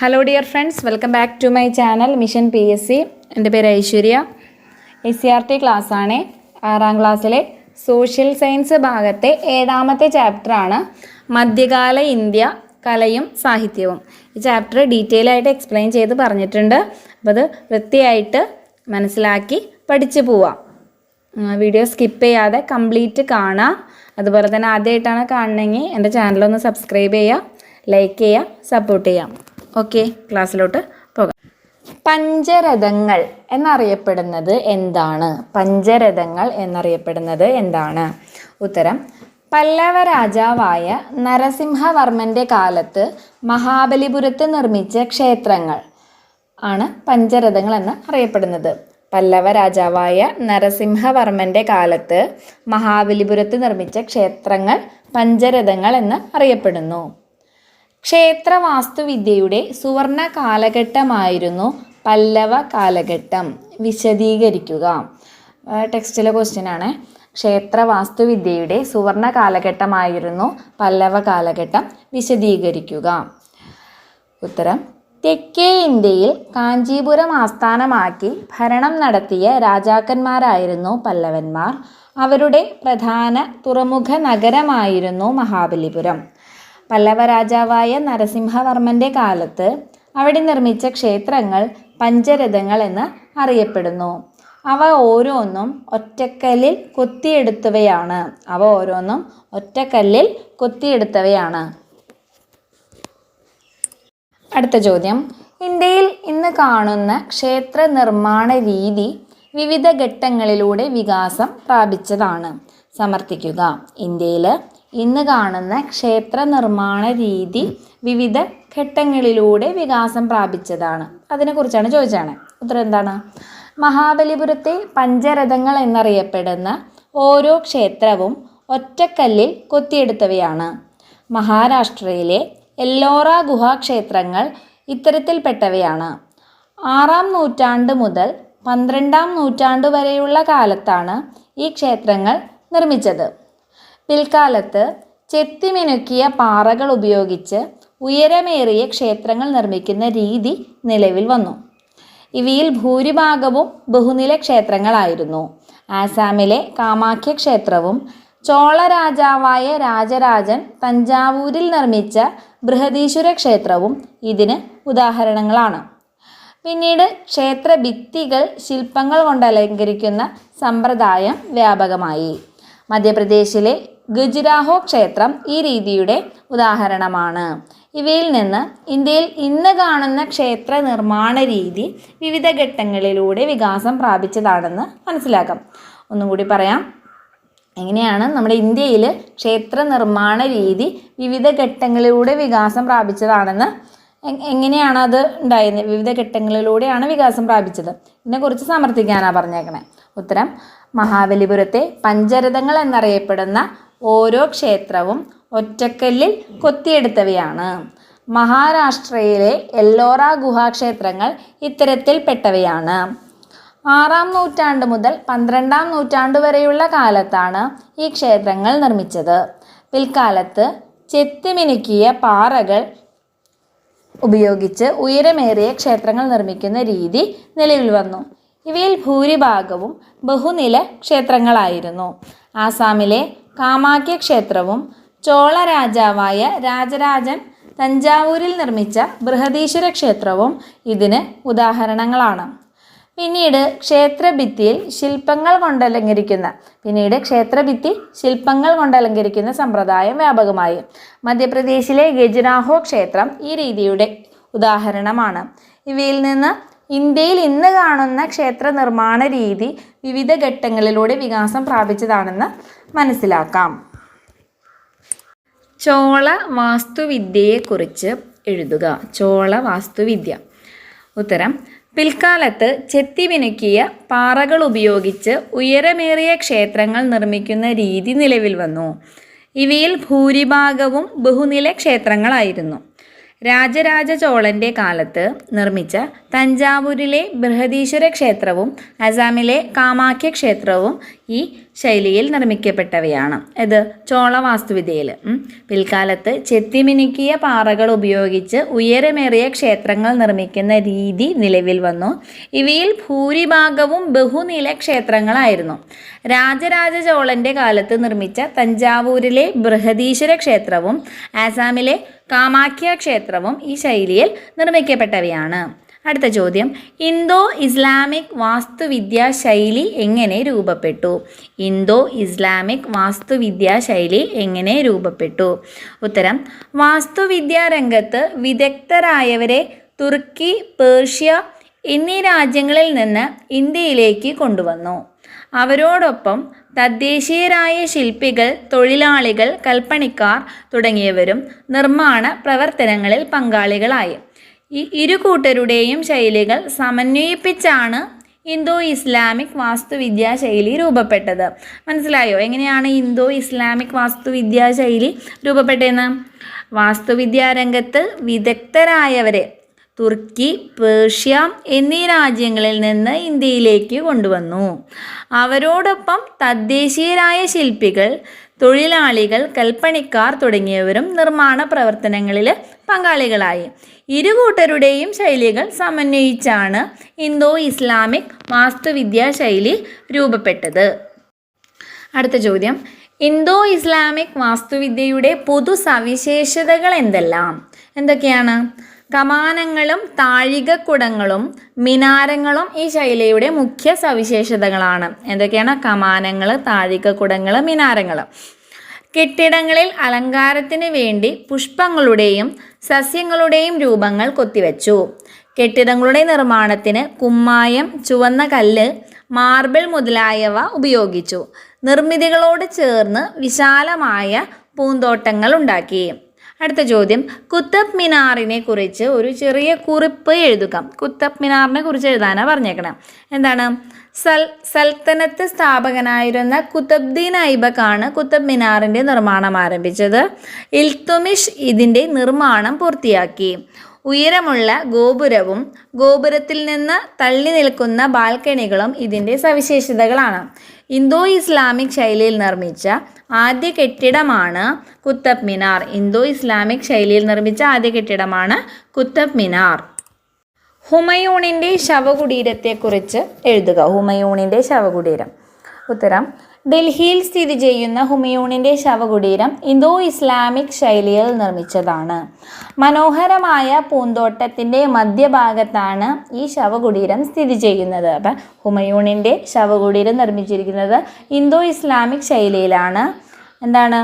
Hello dear friends, welcome back to my channel mission PSC. എൻ്റെ പേര് Aishwarya. SCRT ക്ലാസ്സാണ്. 6ാം ക്ലാസ്സിലെ സോഷ്യൽ സയൻസ് ഭാഗത്തെ 7ാമത്തെ ചാപ്റ്ററാണ് മധ്യകാല ഇന്ത്യ കലയും സാഹിത്യവും. ഈ ചാപ്റ്റർ ഡീറ്റെയിൽ ആയിട്ട് എക്സ്പ്ലെയിൻ ചെയ്ത് പറഞ്ഞിട്ടുണ്ട്. അപ്പോൾ അത് വൃത്തിയായിട്ട് മനസ്സിലാക്കി പഠിച്ചു പോവാം. വീഡിയോ സ്കിപ്പ് ചെയ്യാതെ കംപ്ലീറ്റ് കാണാം. അതുപോലെ തന്നെ ആദ്യമായിട്ടാണ് കാണണമെങ്കിൽ എൻ്റെ ചാനലൊന്ന് സബ്സ്ക്രൈബ് ചെയ്യുക, ലൈക്ക് ചെയ്യുക, സപ്പോർട്ട് ചെയ്യാം. ഓക്കെ, ക്ലാസ്സിലോട്ട് പോകാം. പഞ്ചരഥങ്ങൾ എന്നറിയപ്പെടുന്നത് എന്താണ്? പഞ്ചരഥങ്ങൾ എന്നറിയപ്പെടുന്നത് എന്താണ്? ഉത്തരം: പല്ലവ രാജാവായ നരസിംഹവർമ്മൻ്റെ കാലത്ത് മഹാബലിപുരത്ത് നിർമ്മിച്ച ക്ഷേത്രങ്ങൾ ആണ് പഞ്ചരഥങ്ങൾ എന്ന് അറിയപ്പെടുന്നത്. പല്ലവ രാജാവായ നരസിംഹവർമ്മൻ്റെ കാലത്ത് മഹാബലിപുരത്ത് നിർമ്മിച്ച ക്ഷേത്രങ്ങൾ പഞ്ചരഥങ്ങൾ എന്ന് അറിയപ്പെടുന്നു. ക്ഷേത്ര വാസ്തുവിദ്യയുടെ സുവർണ കാലഘട്ടമായിരുന്നു പല്ലവ കാലഘട്ടം. വിശദീകരിക്കുക. ടെക്സ്റ്റിലെ ക്വസ്റ്റ്യൻ ആണ്. ക്ഷേത്ര വാസ്തുവിദ്യയുടെ സുവർണ കാലഘട്ടമായിരുന്നു പല്ലവ കാലഘട്ടം. വിശദീകരിക്കുക. ഉത്തരം: തെക്കേ ഇന്ത്യയിൽ കാഞ്ചീപുരം ആസ്ഥാനമാക്കി ഭരണം നടത്തിയ രാജാക്കന്മാരായിരുന്നു പല്ലവന്മാർ. അവരുടെ പ്രധാന തുറമുഖ നഗരമായിരുന്നു മഹാബലിപുരം. പല്ലവ രാജാവായ നരസിംഹവർമ്മൻ്റെ കാലത്ത് അവിടെ നിർമ്മിച്ച ക്ഷേത്രങ്ങൾ പഞ്ചരഥങ്ങൾ എന്ന് അറിയപ്പെടുന്നു. അവ ഓരോന്നും ഒറ്റക്കല്ലിൽ കൊത്തിയെടുത്തവയാണ്. അടുത്ത ചോദ്യം: ഇന്ത്യയിൽ ഇന്ന് കാണുന്ന ക്ഷേത്ര നിർമ്മാണ രീതി വിവിധ ഘട്ടങ്ങളിലൂടെ വികാസം പ്രാപിച്ചതാണ്. സമർത്ഥിക്കുക. ഇന്ത്യയിൽ ഇന്ന് കാണുന്ന ക്ഷേത്ര നിർമ്മാണ രീതി വിവിധ ഘട്ടങ്ങളിലൂടെ വികാസം പ്രാപിച്ചതാണ്. അതിനെക്കുറിച്ചാണ് ചോദിച്ചതാണ്. ഉത്തരം എന്താണ്? മഹാബലിപുരത്തെ പഞ്ചരഥങ്ങൾ എന്നറിയപ്പെടുന്ന ഓരോ ക്ഷേത്രവും ഒറ്റക്കല്ലിൽ കൊത്തിയെടുത്തവയാണ്. മഹാരാഷ്ട്രയിലെ എല്ലോറ ഗുഹാക്ഷേത്രങ്ങൾ ഇത്തരത്തിൽപ്പെട്ടവയാണ്. 6ാം നൂറ്റാണ്ട് മുതൽ 12ാം നൂറ്റാണ്ട് വരെയുള്ള കാലത്താണ് ഈ ക്ഷേത്രങ്ങൾ നിർമ്മിച്ചത്. പിൽക്കാലത്ത് ചെത്തിമിനുക്കിയ പാറകൾ ഉപയോഗിച്ച് ഉയരമേറിയ ക്ഷേത്രങ്ങൾ നിർമ്മിക്കുന്ന രീതി നിലവിൽ വന്നു. ഇവയിൽ ഭൂരിഭാഗവും ബഹുനില ക്ഷേത്രങ്ങളായിരുന്നു. ആസാമിലെ കാമാഖ്യ ക്ഷേത്രവും ചോള രാജാവായ രാജരാജൻ തഞ്ചാവൂരിൽ നിർമ്മിച്ച ബൃഹദീശ്വര ക്ഷേത്രവും ഇതിന് ഉദാഹരണങ്ങളാണ്. പിന്നീട് ക്ഷേത്ര ഭിത്തികൾ ശില്പങ്ങൾ കൊണ്ട് അലങ്കരിക്കുന്ന സമ്പ്രദായം വ്യാപകമായി. മധ്യപ്രദേശിലെ ഖജുരാഹോ ക്ഷേത്രം ഈ രീതിയുടെ ഉദാഹരണമാണ്. ഇവയിൽ നിന്ന് ഇന്ത്യയിൽ ഇന്ന് കാണുന്ന ക്ഷേത്ര നിർമ്മാണ രീതി വിവിധ ഘട്ടങ്ങളിലൂടെ വികാസം പ്രാപിച്ചതാണെന്ന് മനസ്സിലാക്കാം. ഒന്നും കൂടി പറയാം. എങ്ങനെയാണ് നമ്മുടെ ഇന്ത്യയിൽ ക്ഷേത്ര നിർമ്മാണ രീതി വിവിധ ഘട്ടങ്ങളിലൂടെ വികാസം പ്രാപിച്ചതാണെന്ന് എങ്ങനെയാണ് അത് ഉണ്ടായിരുന്നത്? വിവിധ ഘട്ടങ്ങളിലൂടെയാണ് വികാസം പ്രാപിച്ചത്. ഇതിനെക്കുറിച്ച് സമർത്ഥിക്കാനാണ് പറഞ്ഞേക്കണേ. ഉത്തരം: മഹാബലിപുരത്തെ പഞ്ചരഥങ്ങൾ എന്നറിയപ്പെടുന്ന ഓരോ ക്ഷേത്രവും ഒറ്റക്കല്ലിൽ കൊത്തിയെടുത്തവയാണ്. മഹാരാഷ്ട്രയിലെ എല്ലോറ ഗുഹാക്ഷേത്രങ്ങൾ ഇത്തരത്തിൽപ്പെട്ടവയാണ്. 6ാം നൂറ്റാണ്ട് മുതൽ 12ാം നൂറ്റാണ്ട് വരെയുള്ള കാലത്താണ് ഈ ക്ഷേത്രങ്ങൾ നിർമ്മിച്ചത്. പിൽക്കാലത്ത് ചെത്തിമിനുക്കിയ പാറകൾ ഉപയോഗിച്ച് ഉയരമേറിയ ക്ഷേത്രങ്ങൾ നിർമ്മിക്കുന്ന രീതി നിലവിൽ വന്നു. ഇവയിൽ ഭൂരിഭാഗവും ബഹുനില ക്ഷേത്രങ്ങളായിരുന്നു. ആസാമിലെ കാമാഖ്യ ക്ഷേത്രവും ചോള രാജാവായ രാജരാജൻ തഞ്ചാവൂരിൽ നിർമ്മിച്ച ബൃഹദീശ്വര ക്ഷേത്രവും ഇതിന് ഉദാഹരണങ്ങളാണ്. പിന്നീട് ക്ഷേത്രഭിത്തി ശില്പങ്ങൾ കൊണ്ടലങ്കരിക്കുന്ന സമ്പ്രദായം വ്യാപകമായി. മധ്യപ്രദേശിലെ ഖജുരാഹോ ക്ഷേത്രം ഈ രീതിയുടെ ഉദാഹരണമാണ്. ഇവയിൽ നിന്ന് ഇന്ത്യയിൽ ഇന്ന് കാണുന്ന ക്ഷേത്ര നിർമ്മാണ രീതി വിവിധ ഘട്ടങ്ങളിലൂടെ വികാസം പ്രാപിച്ചതാണെന്ന് മനസ്സിലാക്കാം. ചോള വാസ്തുവിദ്യയെക്കുറിച്ച് എഴുതുക. ചോള വാസ്തുവിദ്യ. ഉത്തരം: പിൽക്കാലത്ത് ചെത്തിമിനുക്കിയ പാറകൾ ഉപയോഗിച്ച് ഉയരമേറിയ ക്ഷേത്രങ്ങൾ നിർമ്മിക്കുന്ന രീതി നിലവിൽ വന്നു. ഇവയിൽ ഭൂരിഭാഗവും ബഹുനില ക്ഷേത്രങ്ങളായിരുന്നു. രാജരാജ ചോളൻ്റെ കാലത്ത് നിർമ്മിച്ച തഞ്ചാവൂരിലെ ബൃഹദീശ്വര ക്ഷേത്രവും അസാമിലെ കാമാഖ്യ ക്ഷേത്രവും ഈ ശൈലിയിൽ നിർമ്മിക്കപ്പെട്ടവയാണ്. ഇത് ചോള വാസ്തുവിദ്യയിൽ. പിൽക്കാലത്ത് ചെത്തിമിനുക്കിയ പാറകൾ ഉപയോഗിച്ച് ഉയരമേറിയ ക്ഷേത്രങ്ങൾ നിർമ്മിക്കുന്ന രീതി നിലവിൽ വന്നു. ഇവയിൽ ഭൂരിഭാഗവും ബഹുനില ക്ഷേത്രങ്ങളായിരുന്നു. രാജരാജ ചോളന്റെ കാലത്ത് നിർമ്മിച്ച തഞ്ചാവൂരിലെ ബൃഹദീശ്വര ക്ഷേത്രവും ആസാമിലെ കാമാഖ്യ ക്ഷേത്രവും ഈ ശൈലിയിൽ നിർമ്മിക്കപ്പെട്ടവയാണ്. അടുത്ത ചോദ്യം, ഇന്തോ ഇസ്ലാമിക് വാസ്തുവിദ്യാ ശൈലി എങ്ങനെ രൂപപ്പെട്ടു? ഇന്തോ ഇസ്ലാമിക് വാസ്തുവിദ്യാ ശൈലി എങ്ങനെ രൂപപ്പെട്ടു? ഉത്തരം, വാസ്തുവിദ്യാ രംഗത്ത് വിദഗ്ധരായവരെ തുർക്കി, പേർഷ്യ എന്നീ രാജ്യങ്ങളിൽ നിന്ന് ഇന്ത്യയിലേക്ക് കൊണ്ടുവന്നു. അവരോടൊപ്പം തദ്ദേശീയരായ ശില്പികൾ, തൊഴിലാളികൾ, കൽപ്പണിക്കാർ തുടങ്ങിയവരും നിർമ്മാണ പ്രവർത്തനങ്ങളിൽ പങ്കാളികളായി. ഈ ഇരു കൂട്ടരുടെയും ശൈലികൾ സമന്വയിപ്പിച്ചാണ് ഇന്തോ ഇസ്ലാമിക് വാസ്തുവിദ്യാ ശൈലി രൂപപ്പെട്ടത്. മനസ്സിലായോ എങ്ങനെയാണ് ഇന്തോ ഇസ്ലാമിക് വാസ്തുവിദ്യാ ശൈലി രൂപപ്പെട്ടതെന്ന്? വാസ്തുവിദ്യാ രംഗത്ത് വിദഗ്ധരായവരെ തുർക്കി, പേർഷ്യ എന്നീ രാജ്യങ്ങളിൽ നിന്ന് ഇന്ത്യയിലേക്ക് കൊണ്ടുവന്നു. അവരോടൊപ്പം തദ്ദേശീയരായ ശില്പികൾ, തൊഴിലാളികൾ, കൽപ്പണിക്കാർ തുടങ്ങിയവരും നിർമ്മാണ പ്രവർത്തനങ്ങളിൽ പങ്കാളികളായി. ഇരു കൂട്ടരുടെയും ശൈലികൾ സമന്വയിച്ചാണ് ഇന്തോ ഇസ്ലാമിക് വാസ്തുവിദ്യാ ശൈലി രൂപപ്പെട്ടത്. അടുത്ത ചോദ്യം, ഇന്തോ ഇസ്ലാമിക് വാസ്തുവിദ്യയുടെ പൊതു സവിശേഷതകൾ എന്തൊക്കെയാണ്? കമാനങ്ങളും താഴികക്കുടങ്ങളും മിനാരങ്ങളും ഈ ശൈലിയുടെ മുഖ്യ സവിശേഷതകളാണ്. എന്തൊക്കെയാണ്? കമാനങ്ങൾ, താഴികക്കുടങ്ങൾ, മിനാരങ്ങൾ. കെട്ടിടങ്ങളിൽ അലങ്കാരത്തിന് വേണ്ടി പുഷ്പങ്ങളുടെയും സസ്യങ്ങളുടെയും രൂപങ്ങൾ കൊത്തിവെച്ചു. കെട്ടിടങ്ങളുടെ നിർമ്മാണത്തിന് കുമ്മായം, ചുവന്ന കല്ല്, മാർബിൾ മുതലായവ ഉപയോഗിച്ചു. നിർമ്മിതികളോട് ചേർന്ന് വിശാലമായ പൂന്തോട്ടങ്ങൾ ഉണ്ടാക്കി. അടുത്ത ചോദ്യം, കുത്തബ് മിനാറിനെ കുറിച്ച് ഒരു ചെറിയ കുറിപ്പ് എഴുതുക. കുത്തബ് മിനാറിനെ കുറിച്ച് എഴുതാനാണ് പറഞ്ഞേക്കണം. എന്താണ്? സൽത്തനത്ത് സ്ഥാപകനായിരുന്ന കുത്തബ്ദീൻ ഐബക്കാണ് കുത്തബ് മിനാറിൻ്റെ നിർമ്മാണം ആരംഭിച്ചത്. ഇൽത്തുമിഷ് ഇതിൻ്റെ നിർമ്മാണം പൂർത്തിയാക്കി. ഉയരമുള്ള ഗോപുരവും ഗോപുരത്തിൽ നിന്ന് തള്ളി നിൽക്കുന്ന ബാൽക്കണികളും ഇതിൻ്റെ സവിശേഷതകളാണ്. ഇന്തോ ഇസ്ലാമിക് ശൈലിയിൽ നിർമ്മിച്ച ആദ്യ കെട്ടിടമാണ് കുത്തബ് മിനാർ. ഇന്തോ ഇസ്ലാമിക് ശൈലിയിൽ നിർമ്മിച്ച ആദ്യ കെട്ടിടമാണ് കുത്തബ് മിനാർ. ഹുമയൂണിൻ്റെ ശവകുടീരത്തെക്കുറിച്ച് എഴുതുക. ഹുമയൂണിൻ്റെ ശവകുടീരം. ഉത്തരം, ഡൽഹിയിൽ സ്ഥിതി ചെയ്യുന്ന ഹുമയൂണിൻ്റെ ശവകുടീരം ഇന്തോ ഇസ്ലാമിക് ശൈലിയിൽ നിർമ്മിച്ചതാണ്. മനോഹരമായ പൂന്തോട്ടത്തിൻ്റെ മധ്യഭാഗത്താണ് ഈ ശവകുടീരം സ്ഥിതി ചെയ്യുന്നത്. അപ്പം ഹുമയൂണിൻ്റെ ശവകുടീരം നിർമ്മിച്ചിരിക്കുന്നത് ഇന്തോ ഇസ്ലാമിക് ശൈലിയിലാണ്. എന്താണ്?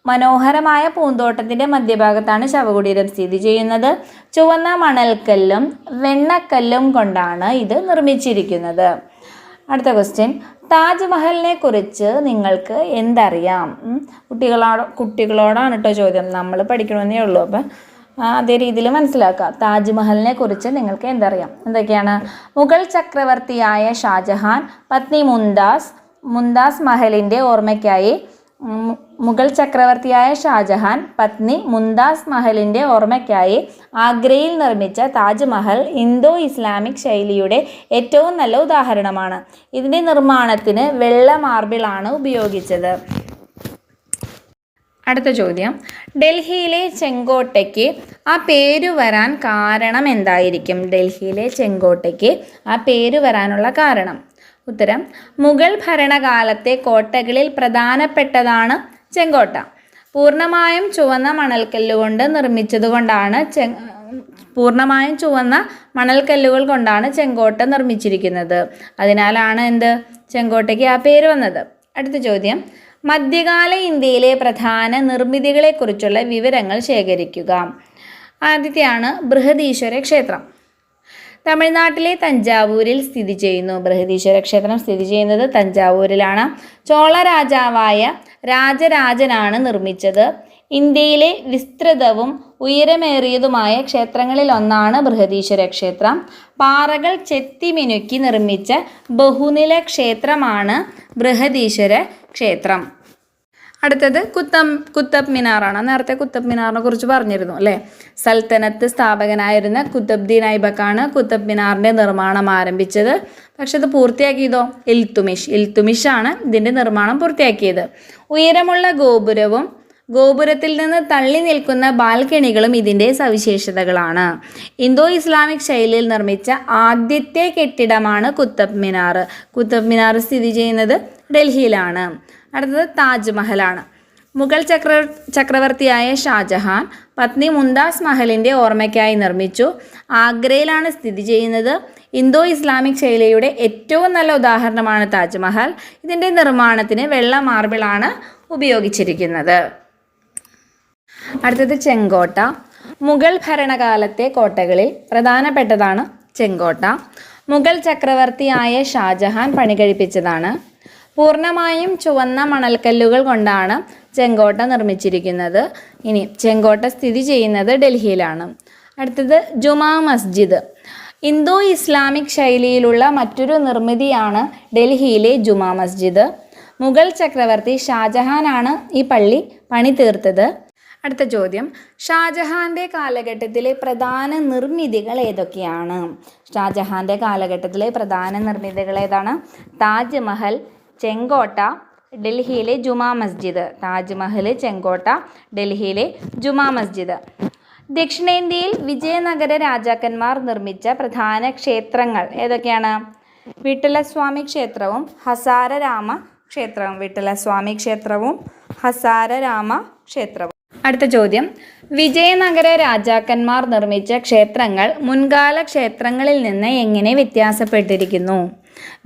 മനോഹരമായ പൂന്തോട്ടത്തിൻ്റെ മധ്യഭാഗത്താണ് ശവകുടീരം സ്ഥിതി ചെയ്യുന്നത്. ചുവന്ന മണൽക്കല്ലും വെണ്ണക്കല്ലും കൊണ്ടാണ് ഇത് നിർമ്മിച്ചിരിക്കുന്നത്. അടുത്ത ക്വസ്റ്റ്യൻ, താജ്മഹലിനെ കുറിച്ച് നിങ്ങൾക്ക് എന്തറിയാം? കുട്ടികളോടാണ് കേട്ടോ ചോദ്യം. നമ്മൾ പഠിക്കണമെന്നേ ഉള്ളൂ. അപ്പം അതേ രീതിയിൽ മനസ്സിലാക്കുക. താജ്മഹലിനെ കുറിച്ച് നിങ്ങൾക്ക് എന്തറിയാം? എന്തൊക്കെയാണ്? മുഗൾ ചക്രവർത്തിയായ ഷാജഹാൻ പത്നി മുംതാസ് മഹലിൻ്റെ ഓർമ്മയ്ക്കായി മുഗൾ ചക്രവർത്തിയായ ഷാജഹാൻ പത്നി മുംതാസ് മഹലിൻ്റെ ഓർമ്മയ്ക്കായി ആഗ്രയിൽ നിർമ്മിച്ച താജ്മഹൽ ഇന്തോ ഇസ്ലാമിക് ശൈലിയുടെ ഏറ്റവും നല്ല ഉദാഹരണമാണ്. ഇതിൻ്റെ നിർമ്മാണത്തിന് വെള്ള മാർബിളാണ് ഉപയോഗിച്ചത്. അടുത്ത ചോദ്യം, ഡൽഹിയിലെ ചെങ്കോട്ടയ്ക്ക് ആ പേര് വരാൻ കാരണം എന്തായിരിക്കും? ഡൽഹിയിലെ ചെങ്കോട്ടയ്ക്ക് ആ പേര് വരാനുള്ള കാരണം. ഉത്തരം, മുഗൾ ഭരണകാലത്തെ കോട്ടകളിൽ പ്രധാനപ്പെട്ടതാണ് ചെങ്കോട്ട. പൂർണ്ണമായും ചുവന്ന മണൽക്കല്ലുകൊണ്ട് കൊണ്ടാണ് ചെങ്കോട്ട നിർമ്മിച്ചിരിക്കുന്നത്. അതിനാലാണ് ചെങ്കോട്ടയ്ക്ക് ആ പേര് വന്നത്. അടുത്ത ചോദ്യം, മധ്യകാല ഇന്ത്യയിലെ പ്രധാന നിർമ്മിതികളെക്കുറിച്ചുള്ള വിവരങ്ങൾ ശേഖരിക്കുക. ആദ്യത്തെയാണ് ബൃഹദീശ്വര ക്ഷേത്രം. തമിഴ്നാട്ടിലെ തഞ്ചാവൂരിൽ സ്ഥിതി ചെയ്യുന്നു. ബൃഹദീശ്വര ക്ഷേത്രം സ്ഥിതി ചെയ്യുന്നത് തഞ്ചാവൂരിലാണ്. ചോള രാജാവായ രാജരാജനാണ് നിർമ്മിച്ചത്. ഇന്ത്യയിലെ വിസ്തൃതവും ഉയരമേറിയതുമായ ക്ഷേത്രങ്ങളിൽ ഒന്നാണ് ബൃഹദീശ്വര ക്ഷേത്രം. പാറകൾ ചെത്തിമിനുക്കി നിർമ്മിച്ച ബഹുനില ക്ഷേത്രമാണ് ബൃഹദീശ്വര ക്ഷേത്രം. അടുത്തത് കുത്തബ് മിനാറാണ്. നേരത്തെ കുത്തബ് മിനാറിനെ കുറിച്ച് പറഞ്ഞിരുന്നു അല്ലേ. സൽത്തനത്ത് സ്ഥാപകനായിരുന്ന കുത്തബ്ദീൻ ഐബക്കാണ് കുത്തബ് മിനാറിൻ്റെ നിർമ്മാണം ആരംഭിച്ചത്. പക്ഷെ ഇത് പൂർത്തിയാക്കിയതോ ഇൽത്തുമിഷാണ് ഇതിൻ്റെ നിർമ്മാണം പൂർത്തിയാക്കിയത്. ഉയരമുള്ള ഗോപുരത്തിൽ നിന്ന് തള്ളി നിൽക്കുന്ന ബാൽക്കണികളും ഇതിൻ്റെ സവിശേഷതകളാണ്. ഇന്തോ ഇസ്ലാമിക് ശൈലിയിൽ നിർമ്മിച്ച ആദ്യത്തെ കെട്ടിടമാണ് കുത്തബ് മിനാർ. കുത്തബ് മിനാർ സ്ഥിതി ചെയ്യുന്നത് ഡൽഹിയിലാണ്. അടുത്തത് താജ്മഹലാണ്. മുഗൾ ചക്രവർത്തിയായ ഷാജഹാൻ പത്നി മുംതാസ് മഹലിൻ്റെ ഓർമ്മയ്ക്കായി നിർമ്മിച്ചു. ആഗ്രയിലാണ് സ്ഥിതി ചെയ്യുന്നത്. ഇന്തോ ഇസ്ലാമിക് ശൈലിയുടെ ഏറ്റവും നല്ല ഉദാഹരണമാണ് താജ്മഹൽ. ഇതിൻ്റെ നിർമ്മാണത്തിന് വെള്ള മാർബിളാണ് ഉപയോഗിച്ചിരിക്കുന്നത്. അടുത്തത് ചെങ്കോട്ട. മുഗൾ ഭരണകാലത്തെ കോട്ടകളിൽ പ്രധാനപ്പെട്ടതാണ് ചെങ്കോട്ട. മുഗൾ ചക്രവർത്തിയായ ഷാജഹാൻ പണികഴിപ്പിച്ചതാണ്. പൂർണ്ണമായും ചുവന്ന മണൽക്കല്ലുകൾ കൊണ്ടാണ് ചെങ്കോട്ട നിർമ്മിച്ചിരിക്കുന്നത്. ഇനി ചെങ്കോട്ട സ്ഥിതി ചെയ്യുന്നത് ഡൽഹിയിലാണ്. അടുത്തത് ജുമാ മസ്ജിദ്. ഇന്തോ ഇസ്ലാമിക് ശൈലിയിലുള്ള മറ്റൊരു നിർമ്മിതിയാണ് ഡൽഹിയിലെ ജുമാ മസ്ജിദ്. മുഗൾ ചക്രവർത്തി ഷാജഹാനാണ് ഈ പള്ളി പണി തീർത്തത്. അടുത്ത ചോദ്യം, ഷാജഹാൻ്റെ കാലഘട്ടത്തിലെ പ്രധാന നിർമ്മിതികൾ ഏതൊക്കെയാണ്? ഷാജഹാൻ്റെ കാലഘട്ടത്തിലെ പ്രധാന നിർമ്മിതികൾ ഏതാണ്? താജ്മഹൽ, ചെങ്കോട്ട, ഡൽഹിയിലെ ജുമാ മസ്ജിദ്. താജ്മഹൽ, ചെങ്കോട്ട, ഡൽഹിയിലെ ജുമാ മസ്ജിദ്. ദക്ഷിണേന്ത്യയിൽ വിജയനഗര രാജാക്കന്മാർ നിർമ്മിച്ച പ്രധാന ക്ഷേത്രങ്ങൾ ഏതൊക്കെയാണ്? വിട്ടലസ്വാമി ക്ഷേത്രവും ഹസാരരാമ ക്ഷേത്രവും. വിട്ടലസ്വാമി ക്ഷേത്രവും ഹസാരരാമ ക്ഷേത്രവും. അടുത്ത ചോദ്യം, വിജയനഗര രാജാക്കന്മാർ നിർമ്മിച്ച ക്ഷേത്രങ്ങൾ മുൻകാല ക്ഷേത്രങ്ങളിൽ നിന്ന് എങ്ങനെ വ്യത്യാസപ്പെട്ടിരിക്കുന്നു?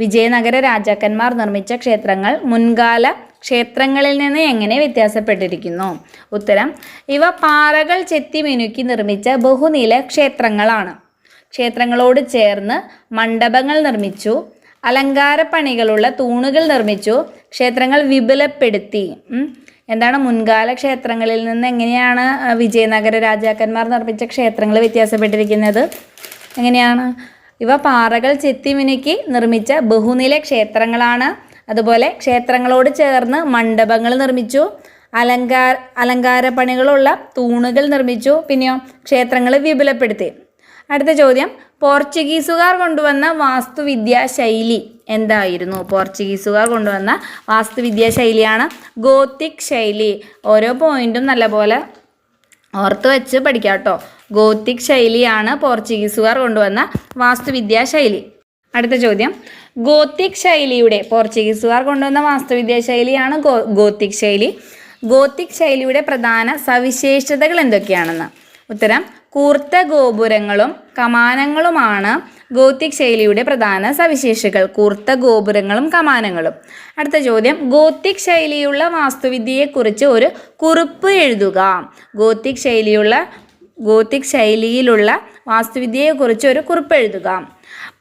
വിജയനഗര രാജാക്കന്മാർ നിർമ്മിച്ച ക്ഷേത്രങ്ങൾ മുൻകാല ക്ഷേത്രങ്ങളിൽ നിന്ന് എങ്ങനെ വ്യത്യാസപ്പെട്ടിരിക്കുന്നു? ഉത്തരം, ഇവ പാറകൾ ചെത്തി മിനുക്കി നിർമ്മിച്ച ബഹുനില ക്ഷേത്രങ്ങളാണ്. ക്ഷേത്രങ്ങളോട് ചേർന്ന് മണ്ഡപങ്ങൾ നിർമ്മിച്ചു. അലങ്കാരപ്പണികളുള്ള തൂണുകൾ നിർമ്മിച്ചു. ക്ഷേത്രങ്ങൾ വിപുലപ്പെടുത്തി. എന്താണ് മുൻകാല ക്ഷേത്രങ്ങളിൽ നിന്ന് എങ്ങനെയാണ് വിജയനഗര രാജാക്കന്മാർ നിർമ്മിച്ച ക്ഷേത്രങ്ങൾ വ്യത്യാസപ്പെട്ടിരിക്കുന്നത്? എങ്ങനെയാണ്? ഇവ പാറകൾ ചെത്തി മിനുക്കി നിർമ്മിച്ച ബഹുനില ക്ഷേത്രങ്ങളാണ്. അതുപോലെ ക്ഷേത്രങ്ങളോട് ചേർന്ന് മണ്ഡപങ്ങൾ നിർമ്മിച്ചു. അലങ്കാരപ്പണികളുള്ള തൂണുകൾ നിർമ്മിച്ചു. പിന്നെയോ ക്ഷേത്രങ്ങൾ വിപുലപ്പെടുത്തി. അടുത്ത ചോദ്യം, പോർച്ചുഗീസുകാർ കൊണ്ടുവന്ന വാസ്തുവിദ്യാ ശൈലി എന്തായിരുന്നു? പോർച്ചുഗീസുകാർ കൊണ്ടുവന്ന വാസ്തുവിദ്യാ ശൈലിയാണ് ഗോത്തിക് ശൈലി. ഓരോ പോയിന്റും നല്ലപോലെ ഓർത്ത് വെച്ച് പഠിക്കാം കേട്ടോ. ഗോത്തിക് ശൈലിയാണ് പോർച്ചുഗീസുകാർ കൊണ്ടുവന്ന വാസ്തുവിദ്യാ ശൈലി. അടുത്ത ചോദ്യം, പോർച്ചുഗീസുകാർ കൊണ്ടുവന്ന വാസ്തുവിദ്യാ ശൈലിയാണ് ഗോത്തിക് ശൈലി. ഗോത്തിക് ശൈലിയുടെ പ്രധാന സവിശേഷതകൾ എന്തൊക്കെയാണെന്ന്? ഉത്തരം, കൂർത്ത ഗോപുരങ്ങളും കമാനങ്ങളുമാണ് ഗോത്തിക് ശൈലിയുടെ പ്രധാന സവിശേഷതകൾ. കൂർത്ത ഗോപുരങ്ങളും കമാനങ്ങളും. അടുത്ത ചോദ്യം, ഗോത്തിക് ശൈലിയുള്ള വാസ്തുവിദ്യയെക്കുറിച്ച് ഒരു കുറിപ്പ് എഴുതുക. ഗോത്തിക് ശൈലിയിലുള്ള വാസ്തുവിദ്യയെക്കുറിച്ച് ഒരു കുറിപ്പ് എഴുതുക.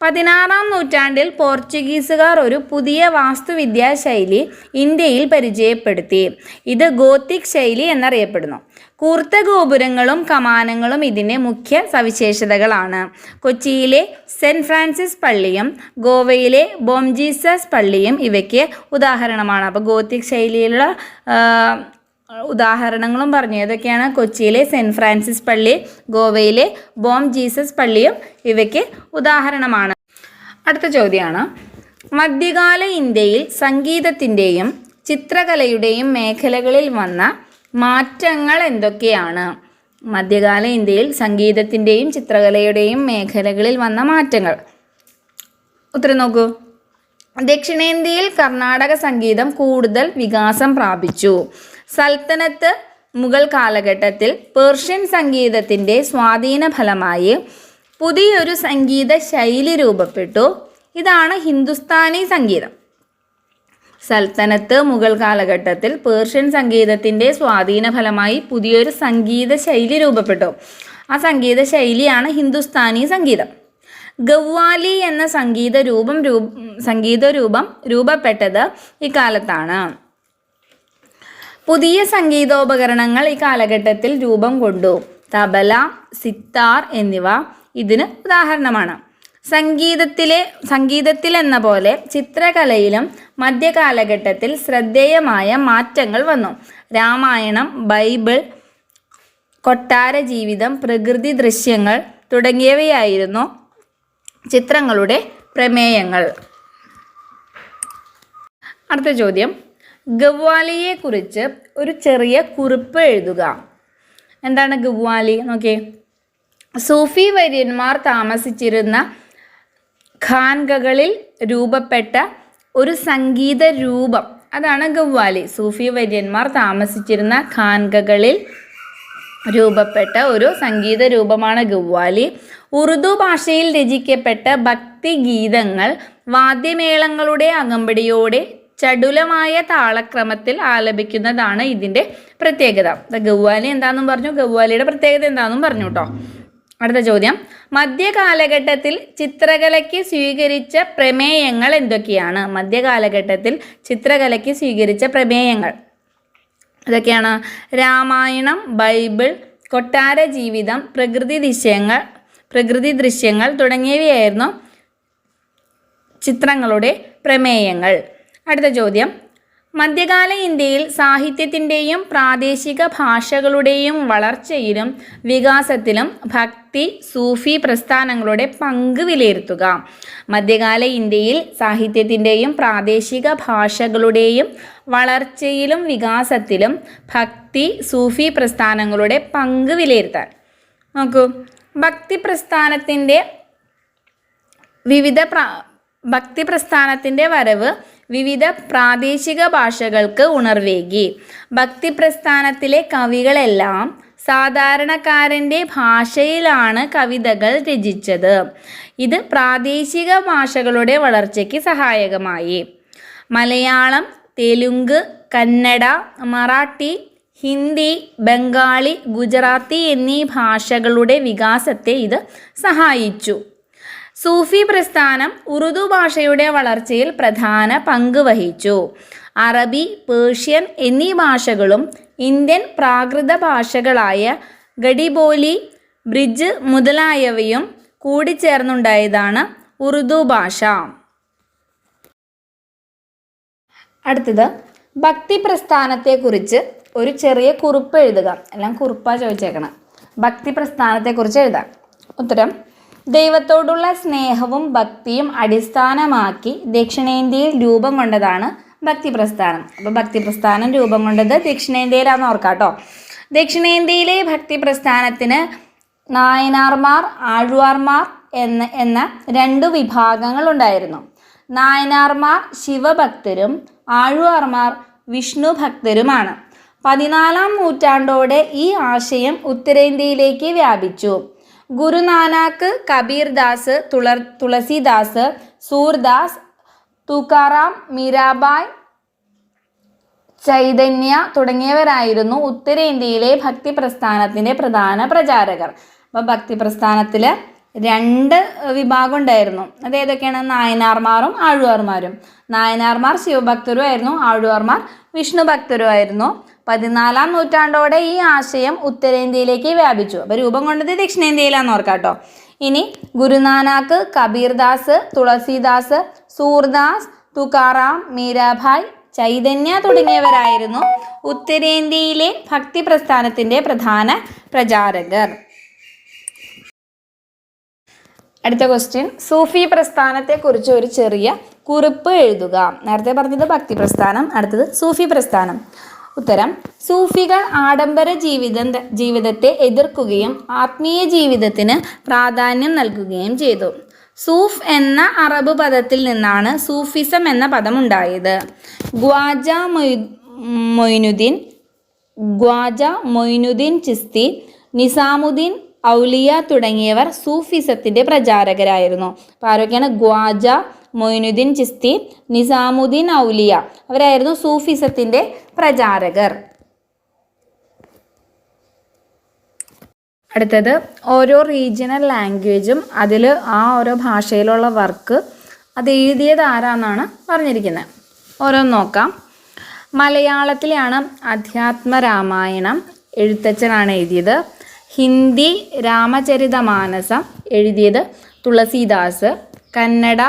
16-ാം നൂറ്റാണ്ടിൽ പോർച്ചുഗീസുകാർ ഒരു പുതിയ വാസ്തുവിദ്യാ ശൈലി ഇന്ത്യയിൽ പരിചയപ്പെടുത്തി. ഇത് ഗോത്തിക് ശൈലി എന്നറിയപ്പെടുന്നു. കൂർത്ത ഗോപുരങ്ങളും കമാനങ്ങളും ഇതിൻ്റെ മുഖ്യ സവിശേഷതകളാണ്. കൊച്ചിയിലെ സെൻറ്റ് ഫ്രാൻസിസ് പള്ളിയും ഗോവയിലെ ബോം ജീസസ് പള്ളിയും ഇവയ്ക്ക് ഉദാഹരണമാണ്. അപ്പോൾ ഗോത്തിക് ശൈലിയിലുള്ള ഉദാഹരണങ്ങളും പറഞ്ഞു. ഏതൊക്കെയാണ്? കൊച്ചിയിലെ സെൻറ്റ് ഫ്രാൻസിസ് പള്ളി, ഗോവയിലെ ബോം ജീസസ് പള്ളിയും ഇവയ്ക്ക് ഉദാഹരണമാണ്. അടുത്ത ചോദ്യമാണ്, മധ്യകാല ഇന്ത്യയിൽ സംഗീതത്തിൻ്റെയും ചിത്രകലയുടെയും മേഖലകളിൽ വന്ന മാറ്റങ്ങൾ എന്തൊക്കെയാണ്? മധ്യകാല ഇന്ത്യയിൽ സംഗീതത്തിൻ്റെയും ചിത്രകലയുടെയും മേഖലകളിൽ വന്ന മാറ്റങ്ങൾ. ഉത്തരം നോക്കൂ. ദക്ഷിണേന്ത്യയിൽ കർണാടക സംഗീതം കൂടുതൽ വികാസം പ്രാപിച്ചു. സൽത്തനത്ത് മുഗൾ കാലഘട്ടത്തിൽ പേർഷ്യൻ സംഗീതത്തിൻ്റെ സ്വാധീന ഫലമായി പുതിയൊരു സംഗീത ശൈലി രൂപപ്പെട്ടു. ഇതാണ് ഹിന്ദുസ്ഥാനി സംഗീതം. സൽത്തനത്ത് മുഗൾ കാലഘട്ടത്തിൽ പേർഷ്യൻ സംഗീതത്തിൻ്റെ സ്വാധീന ഫലമായി പുതിയൊരു സംഗീത ശൈലി രൂപപ്പെട്ടു. ആ സംഗീത ശൈലിയാണ് ഹിന്ദുസ്ഥാനി സംഗീതം. ഗവ്വാലി എന്ന സംഗീത രൂപം രൂപപ്പെട്ടത് ഇക്കാലത്താണ്. പുതിയ സംഗീതോപകരണങ്ങൾ ഈ കാലഘട്ടത്തിൽ രൂപം കൊണ്ടു. തബല, സിത്താർ എന്നിവ ഇതിന് ഉദാഹരണമാണ്. സംഗീതത്തിൽ എന്ന പോലെ ചിത്രകലയിലും മധ്യകാലഘട്ടത്തിൽ ശ്രദ്ധേയമായ മാറ്റങ്ങൾ വന്നു. രാമായണം, ബൈബിൾ, കൊട്ടാര ജീവിതം, പ്രകൃതി ദൃശ്യങ്ങൾ തുടങ്ങിയവയായിരുന്നു ചിത്രങ്ങളുടെ പ്രമേയങ്ങൾ. അടുത്ത ചോദ്യം, ഖവ്വാലിയെക്കുറിച്ച് ഒരു ചെറിയ കുറിപ്പ് എഴുതുക. എന്താണ് ഖവ്വാലി? നോക്കിയേ. സൂഫി വര്യന്മാർ താമസിച്ചിരുന്ന ഖാൻഗകളിൽ രൂപപ്പെട്ട ഒരു സംഗീത രൂപം, അതാണ് ഖവ്വാലി. സൂഫി വര്യന്മാർ താമസിച്ചിരുന്ന ഖാൻഗകളിൽ രൂപപ്പെട്ട ഒരു സംഗീത രൂപമാണ് ഖവ്വാലി. ഉറുദു ഭാഷയിൽ രചിക്കപ്പെട്ട ഭക്തി ഗീതങ്ങൾ വാദ്യമേളങ്ങളുടെ അകമ്പടിയോടെ ചടുലമായ താളക്രമത്തിൽ ആലപിക്കുന്നതാണ് ഇതിൻ്റെ പ്രത്യേകത. ഖവ്വാലി എന്താണെന്നും പറഞ്ഞു, ഖവ്വാലിയുടെ പ്രത്യേകത എന്താണെന്നും പറഞ്ഞു കേട്ടോ. അടുത്ത ചോദ്യം, മധ്യകാലഘട്ടത്തിൽ ചിത്രകലയ്ക്ക് സ്വീകരിച്ച പ്രമേയങ്ങൾ എന്തൊക്കെയാണ്? മധ്യകാലഘട്ടത്തിൽ ചിത്രകലയ്ക്ക് സ്വീകരിച്ച പ്രമേയങ്ങൾ ഇതൊക്കെയാണ്: രാമായണം, ബൈബിൾ, കൊട്ടാര ജീവിതം, പ്രകൃതി ദൃശ്യങ്ങൾ തുടങ്ങിയവയായിരുന്നു ചിത്രങ്ങളുടെ പ്രമേയങ്ങൾ. അടുത്ത ചോദ്യം, മധ്യകാല ഇന്ത്യയിൽ സാഹിത്യത്തിൻ്റെയും പ്രാദേശിക ഭാഷകളുടെയും വളർച്ചയിലും വികാസത്തിലും ഭക്തി സൂഫി പ്രസ്ഥാനങ്ങളുടെ പങ്ക് വിലയിരുത്തുക. മധ്യകാല ഇന്ത്യയിൽ സാഹിത്യത്തിൻ്റെയും പ്രാദേശിക ഭാഷകളുടെയും വളർച്ചയിലും വികാസത്തിലും ഭക്തി സൂഫി പ്രസ്ഥാനങ്ങളുടെ പങ്ക് വിലയിരുത്താൻ. നോക്കൂ, ഭക്തി പ്രസ്ഥാനത്തിൻ്റെ വരവ് വിവിധ പ്രാദേശിക ഭാഷകൾക്ക് ഉണർവേകി. ഭക്തി പ്രസ്ഥാനത്തിലെ കവികളെല്ലാം സാധാരണക്കാരൻ്റെ ഭാഷയിലാണ് കവിതകൾ രചിച്ചത്. ഇത് പ്രാദേശിക ഭാഷകളുടെ വളർച്ചയ്ക്ക് സഹായകമായി. മലയാളം, തെലുങ്ക്, കന്നഡ, മറാഠി, ഹിന്ദി, ബംഗാളി, ഗുജറാത്തി എന്നീ ഭാഷകളുടെ വികാസത്തെ ഇത് സഹായിച്ചു. സൂഫി പ്രസ്ഥാനം ഉറുദു ഭാഷയുടെ വളർച്ചയിൽ പ്രധാന പങ്ക് വഹിച്ചു. അറബി, പേർഷ്യൻ എന്നീ ഭാഷകളും ഇന്ത്യൻ പ്രാകൃത ഭാഷകളായ ഗഡിബോലി, ബ്രിജ് മുതലായവയും കൂടിച്ചേർന്നുണ്ടായതാണ് ഉറുദു ഭാഷ. അടുത്തത്, ഭക്തി പ്രസ്ഥാനത്തെക്കുറിച്ച് ഒരു ചെറിയ കുറിപ്പ് എഴുതുക. എല്ലാം കുറിപ്പാ ചോദിച്ചേക്കണം. ഭക്തി പ്രസ്ഥാനത്തെക്കുറിച്ച് എഴുതാം. ഉത്തരം: ദൈവത്തോടുള്ള സ്നേഹവും ഭക്തിയും അടിസ്ഥാനമാക്കി ദക്ഷിണേന്ത്യയിൽ രൂപം കൊണ്ടതാണ് ഭക്തി പ്രസ്ഥാനം. അപ്പോൾ ഭക്തി പ്രസ്ഥാനം രൂപം കൊണ്ടത് ദക്ഷിണേന്ത്യയിലാണെന്ന് ഓർക്കാം കേട്ടോ. ദക്ഷിണേന്ത്യയിലെ ഭക്തി പ്രസ്ഥാനത്തിന് നായനാർമാർ, ആഴ്വാർമാർ എന്ന രണ്ട് വിഭാഗങ്ങൾ ഉണ്ടായിരുന്നു. നായനാർമാർ ശിവഭക്തരും ആഴ്വാർമാർ വിഷ്ണു ഭക്തരുമാണ്. 14-ാം നൂറ്റാണ്ടോടെ ഈ ആശയം ഉത്തരേന്ത്യയിലേക്ക് വ്യാപിച്ചു. ഗുരുനാനാക്ക്, കബീർദാസ്, തുളസിദാസ്, സൂർദാസ്, തുക്കാറാം, മീരാബായ്, ചൈതന്യ തുടങ്ങിയവരായിരുന്നു ഉത്തരേന്ത്യയിലെ ഭക്തി പ്രസ്ഥാനത്തിൻ്റെ പ്രധാന പ്രചാരകർ. അപ്പോൾ ഭക്തി പ്രസ്ഥാനത്തിൽ രണ്ട് വിഭാഗം ഉണ്ടായിരുന്നു. അതേതൊക്കെയാണ്? നായനാർമാരും ആഴ്വാർമാരും. നായനാർമാർ ശിവഭക്തരും ആയിരുന്നു, ആഴ്വാർമാർ വിഷ്ണു ഭക്തരും ആയിരുന്നു. 14-ാം നൂറ്റാണ്ടോടെ ഈ ആശയം ഉത്തരേന്ത്യയിലേക്ക് വ്യാപിച്ചു. അപ്പോൾ രൂപം കൊണ്ടത് ദക്ഷിണേന്ത്യയിലാണെന്ന് ഓർക്കാം കേട്ടോ. ഇനി ഗുരുനാനാക്ക്, കബീർദാസ്, തുളസിദാസ്, സൂർദാസ്, തുക്കാറാം, മീരാഭായ്, ചൈതന്യ തുടങ്ങിയവരായിരുന്നു ഉത്തരേന്ത്യയിലെ ഭക്തി പ്രസ്ഥാനത്തിൻ്റെ പ്രധാന പ്രചാരകർ. അടുത്ത ക്വസ്റ്റ്യൻ, സൂഫി പ്രസ്ഥാനത്തെക്കുറിച്ച് ഒരു ചെറിയ കുറിപ്പ് എഴുതുക. നേരത്തെ പറഞ്ഞത് ഭക്തി പ്രസ്ഥാനം, അടുത്തത് സൂഫി പ്രസ്ഥാനം. ഉത്തരം: സൂഫികൾ ആഡംബര ജീവിതത്തെ എതിർക്കുകയും ആത്മീയ ജീവിതത്തിന് പ്രാധാന്യം നൽകുകയും ചെയ്തു. സൂഫ് എന്ന അറബ് പദത്തിൽ നിന്നാണ് സൂഫിസം എന്ന പദം ഉണ്ടായത്. ഖ്വാജ മൊയ്നുദ്ദീൻ ചിസ്തി, നിസാമുദ്ദീൻ ഔലിയ തുടങ്ങിയവർ സൂഫിസത്തിൻ്റെ പ്രചാരകരായിരുന്നു. അപ്പോൾ ആരൊക്കെയാണ്? ഖ്വാജ മൊയ്നുദ്ദീൻ ചിസ്തി, നിസാമുദ്ദീൻ ഔലിയ, അവരായിരുന്നു സൂഫിസത്തിൻ്റെ പ്രചാരകർ. അടുത്തത്, ഓരോ റീജിയണൽ ലാംഗ്വേജും അതിൽ ആ ഓരോ ഭാഷയിലുള്ള വർക്ക് അത് എഴുതിയത് ആരാന്നാണ് പറഞ്ഞിരിക്കുന്നത്. ഓരോന്ന് നോക്കാം. മലയാളത്തിലാണ് അധ്യാത്മരാമായണം എഴുത്തച്ഛനാണ് എഴുതിയത്. ഹിന്ദി രാമചരിതമാനസം എഴുതിയത് തുളസീദാസ്. കന്നഡ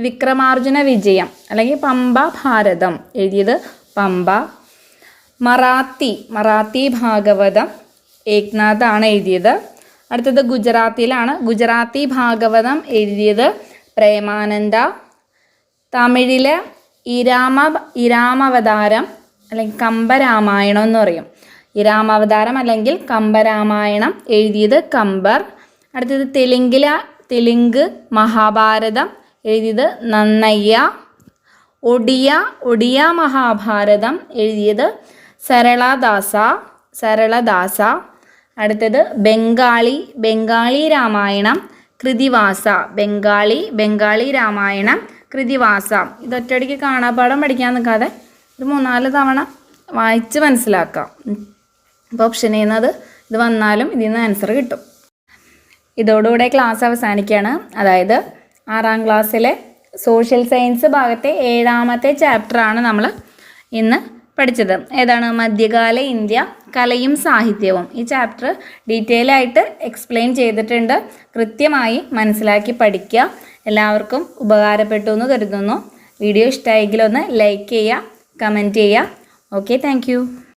വിക്രമാർജുന വിജയം അല്ലെങ്കിൽ പമ്പ ഭാരതം എഴുതിയത് പമ്പ. മറാത്തി ഭാഗവതം ഏക്നാഥാണ് എഴുതിയത്. അടുത്തത് ഗുജറാത്തിയിലാണ്. ഗുജറാത്തി ഭാഗവതം എഴുതിയത് പ്രേമാനന്ദ. തമിഴിലെ ഇരാമവതാരം അല്ലെങ്കിൽ കമ്പരാമായണം എന്ന് പറയും. ഇരാമവതാരം അല്ലെങ്കിൽ കമ്പരാമായണം എഴുതിയത് കമ്പർ. അടുത്തത് തെലുങ്ക് മഹാഭാരതം എഴുതിയത് നന്നയ്യ. ഒഡിയ മഹാഭാരതം എഴുതിയത് സരളദാസ. അടുത്തത് ബംഗാളി രാമായണം കൃതിവാസ. ബംഗാളി രാമായണം കൃതിവാസ. ഇതൊറ്റയടിക്ക് കാണാപ്പാഠം പഠിക്കാൻ നിൽക്കാതെ ഇത് 3-4 തവണ വായിച്ച് മനസ്സിലാക്കാം. അപ്പോൾ ഓപ്ഷൻ ചെയ്യുന്നത് ഇത് വന്നാലും ഇതിൽ നിന്ന് ആൻസർ കിട്ടും. ഇതോടുകൂടെ ക്ലാസ് അവസാനിക്കുകയാണ്. അതായത് 6ാം ക്ലാസ്സിലെ സോഷ്യൽ സയൻസ് ഭാഗത്തെ 7ാമത്തെ ചാപ്റ്ററാണ് നമ്മൾ ഇന്ന് പഠിച്ചത്. ഏതാണ്? മധ്യകാല ഇന്ത്യ കലയും സാഹിത്യവും. ഈ ചാപ്റ്റർ ഡീറ്റെയിൽ ആയിട്ട് എക്സ്പ്ലെയിൻ ചെയ്തിട്ടുണ്ട്. കൃത്യമായി മനസ്സിലാക്കി പഠിക്കുക. എല്ലാവർക്കും ഉപകാരപ്പെട്ടു എന്ന് കരുതുന്നു. വീഡിയോ ഇഷ്ടമായെങ്കിൽ ഒന്ന് ലൈക്ക് ചെയ്യുക, കമൻറ്റ് ചെയ്യുക. Okay, thank